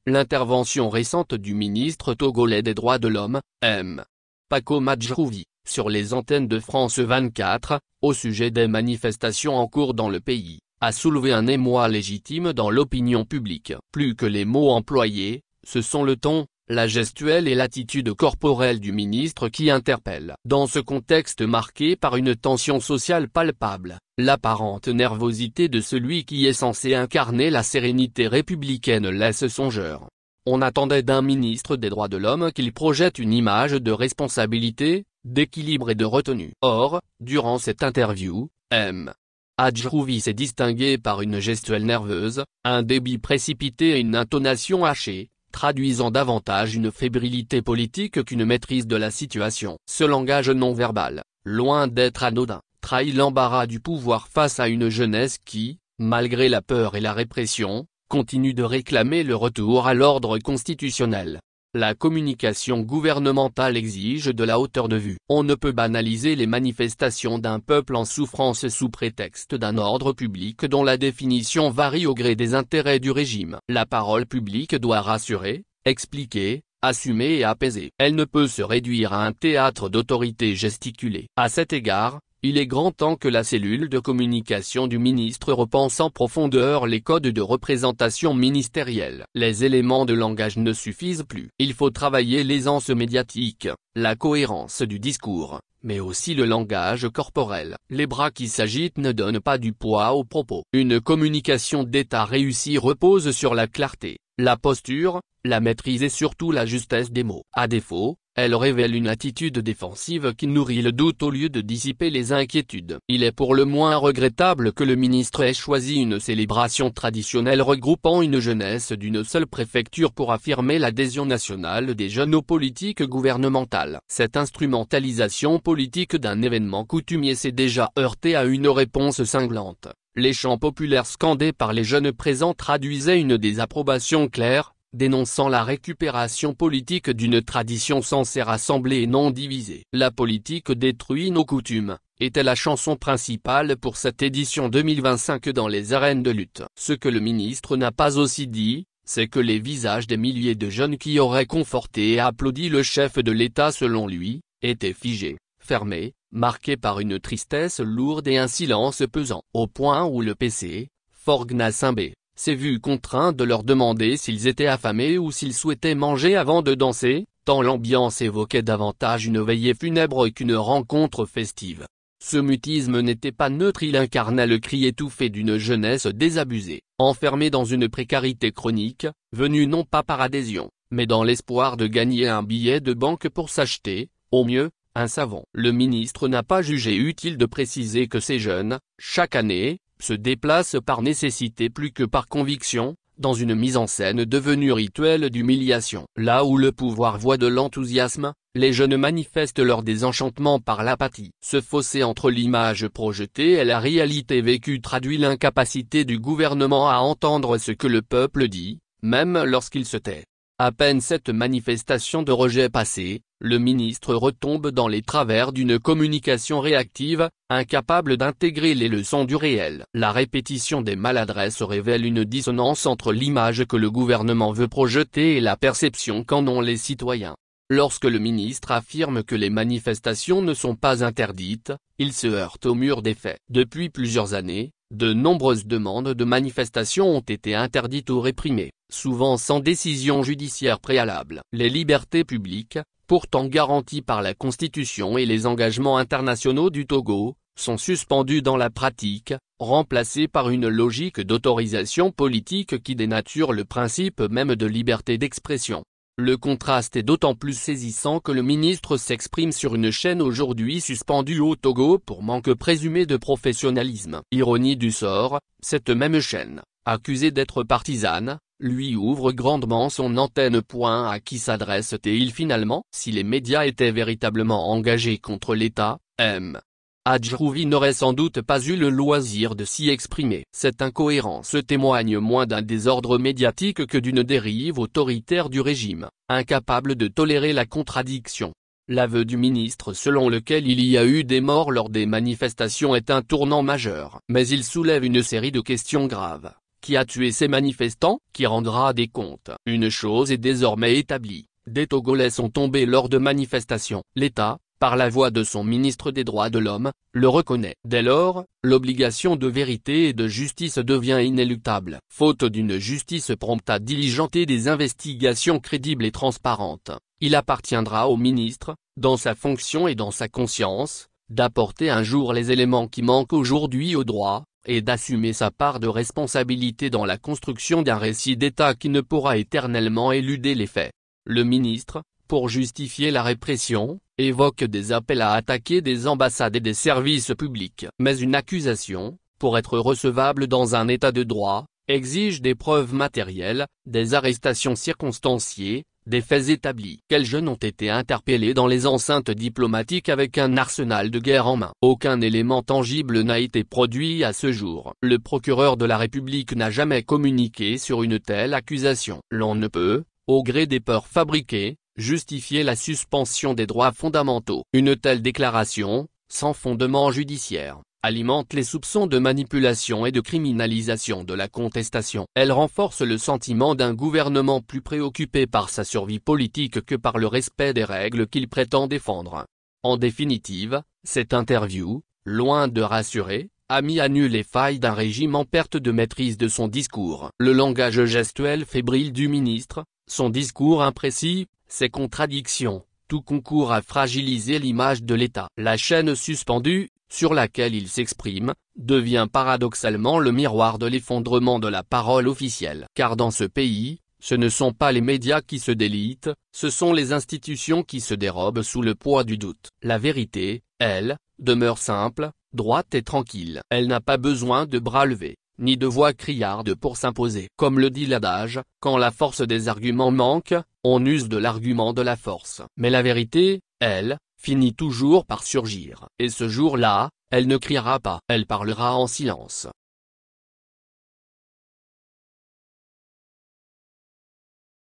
l'intervention récente du ministre togolais des droits de l'homme, M. Paco Madjrouvi, sur les antennes de France 24, au sujet des manifestations en cours dans le pays, a soulevé un émoi légitime dans l'opinion publique. Plus que les mots employés, ce sont le ton, la gestuelle et l'attitude corporelle du ministre qui interpellent. Dans ce contexte marqué par une tension sociale palpable, l'apparente nervosité de celui qui est censé incarner la sérénité républicaine laisse songeur. On attendait d'un ministre des droits de l'homme qu'il projette une image de responsabilité, d'équilibre et de retenue. Or, durant cette interview, M. Madjrouvi s'est distingué par une gestuelle nerveuse, un débit précipité et une intonation hachée, traduisant davantage une fébrilité politique qu'une maîtrise de la situation. Ce langage non-verbal, loin d'être anodin, trahit l'embarras du pouvoir face à une jeunesse qui, malgré la peur et la répression, continue de réclamer le retour à l'ordre constitutionnel. La communication gouvernementale exige de la hauteur de vue. On ne peut banaliser les manifestations d'un peuple en souffrance sous prétexte d'un ordre public dont la définition varie au gré des intérêts du régime. La parole publique doit rassurer, expliquer, assumer et apaiser. Elle ne peut se réduire à un théâtre d'autorité gesticulée. À cet égard, il est grand temps que la cellule de communication du ministre repense en profondeur les codes de représentation ministérielle. Les éléments de langage ne suffisent plus. Il faut travailler l'aisance médiatique, la cohérence du discours, mais aussi le langage corporel. Les bras qui s'agitent ne donnent pas du poids aux propos. Une communication d'État réussie repose sur la clarté, la posture, la maîtrise et surtout la justesse des mots. À défaut, elle révèle une attitude défensive qui nourrit le doute au lieu de dissiper les inquiétudes. Il est pour le moins regrettable que le ministre ait choisi une célébration traditionnelle regroupant une jeunesse d'une seule préfecture pour affirmer l'adhésion nationale des jeunes aux politiques gouvernementales. Cette instrumentalisation politique d'un événement coutumier s'est déjà heurtée à une réponse cinglante. Les chants populaires scandés par les jeunes présents traduisaient une désapprobation claire, dénonçant la récupération politique d'une tradition censée rassembler et non diviser. La politique détruit nos coutumes, était la chanson principale pour cette édition 2025 dans les arènes de lutte. Ce que le ministre n'a pas aussi dit, c'est que les visages des milliers de jeunes qui auraient conforté et applaudi le chef de l'État selon lui, étaient figés, fermés, marqués par une tristesse lourde et un silence pesant. Au point où le PC, Forgna Simbé, s'est vu contraint de leur demander s'ils étaient affamés ou s'ils souhaitaient manger avant de danser, tant l'ambiance évoquait davantage une veillée funèbre qu'une rencontre festive. Ce mutisme n'était pas neutre, il incarnait le cri étouffé d'une jeunesse désabusée, enfermée dans une précarité chronique, venue non pas par adhésion, mais dans l'espoir de gagner un billet de banque pour s'acheter, au mieux, un savon. Le ministre n'a pas jugé utile de préciser que ces jeunes, chaque année, se déplacent par nécessité plus que par conviction, dans une mise en scène devenue rituelle d'humiliation. Là où le pouvoir voit de l'enthousiasme, les jeunes manifestent leur désenchantement par l'apathie. Ce fossé entre l'image projetée et la réalité vécue traduit l'incapacité du gouvernement à entendre ce que le peuple dit, même lorsqu'il se tait. À peine cette manifestation de rejet passée, le ministre retombe dans les travers d'une communication réactive, incapable d'intégrer les leçons du réel. La répétition des maladresses révèle une dissonance entre l'image que le gouvernement veut projeter et la perception qu'en ont les citoyens. Lorsque le ministre affirme que les manifestations ne sont pas interdites, il se heurte au mur des faits. Depuis plusieurs années, de nombreuses demandes de manifestations ont été interdites ou réprimées, souvent sans décision judiciaire préalable. Les libertés publiques, pourtant garanties par la Constitution et les engagements internationaux du Togo, sont suspendues dans la pratique, remplacées par une logique d'autorisation politique qui dénature le principe même de liberté d'expression. Le contraste est d'autant plus saisissant que le ministre s'exprime sur une chaîne aujourd'hui suspendue au Togo pour manque présumé de professionnalisme. Ironie du sort, cette même chaîne, accusée d'être partisane, lui ouvre grandement son antenne. À qui s'adresse-t-il finalement? Si les médias étaient véritablement engagés contre l'État, M. Madjrouvi n'aurait sans doute pas eu le loisir de s'y exprimer. Cette incohérence témoigne moins d'un désordre médiatique que d'une dérive autoritaire du régime, incapable de tolérer la contradiction. L'aveu du ministre selon lequel il y a eu des morts lors des manifestations est un tournant majeur. Mais il soulève une série de questions graves. qui a tué ces manifestants, qui rendra des comptes. Une chose est désormais établie, des Togolais sont tombés lors de manifestations. L'État, par la voix de son ministre des Droits de l'Homme, le reconnaît. Dès lors, l'obligation de vérité et de justice devient inéluctable. Faute d'une justice prompte à diligenter des investigations crédibles et transparentes, il appartiendra au ministre, dans sa fonction et dans sa conscience, d'apporter un jour les éléments qui manquent aujourd'hui au droit, et d'assumer sa part de responsabilité dans la construction d'un récit d'État qui ne pourra éternellement éluder les faits. Le ministre, pour justifier la répression, évoque des appels à attaquer des ambassades et des services publics. Mais une accusation, pour être recevable dans un état de droit, exige des preuves matérielles, des arrestations circonstanciées, des faits établis. Quels jeunes ont été interpellés dans les enceintes diplomatiques avec un arsenal de guerre en main? Aucun élément tangible n'a été produit à ce jour. Le procureur de la République n'a jamais communiqué sur une telle accusation. L'on ne peut, au gré des peurs fabriquées, justifier la suspension des droits fondamentaux. Une telle déclaration, sans fondement judiciaire, alimente les soupçons de manipulation et de criminalisation de la contestation. Elle renforce le sentiment d'un gouvernement plus préoccupé par sa survie politique que par le respect des règles qu'il prétend défendre. En définitive, cette interview, loin de rassurer, a mis à nu les failles d'un régime en perte de maîtrise de son discours. Le langage gestuel fébrile du ministre, son discours imprécis, ses contradictions, tout concourt à fragiliser l'image de l'État. La chaîne suspendue, sur laquelle il s'exprime, devient paradoxalement le miroir de l'effondrement de la parole officielle. Car dans ce pays, ce ne sont pas les médias qui se délitent, ce sont les institutions qui se dérobent sous le poids du doute. La vérité, elle, demeure simple, droite et tranquille. Elle n'a pas besoin de bras levés, ni de voix criarde pour s'imposer. Comme le dit l'adage, quand la force des arguments manque, on use de l'argument de la force. Mais la vérité, elle, finit toujours par surgir. Et ce jour-là, elle ne criera pas, elle parlera en silence.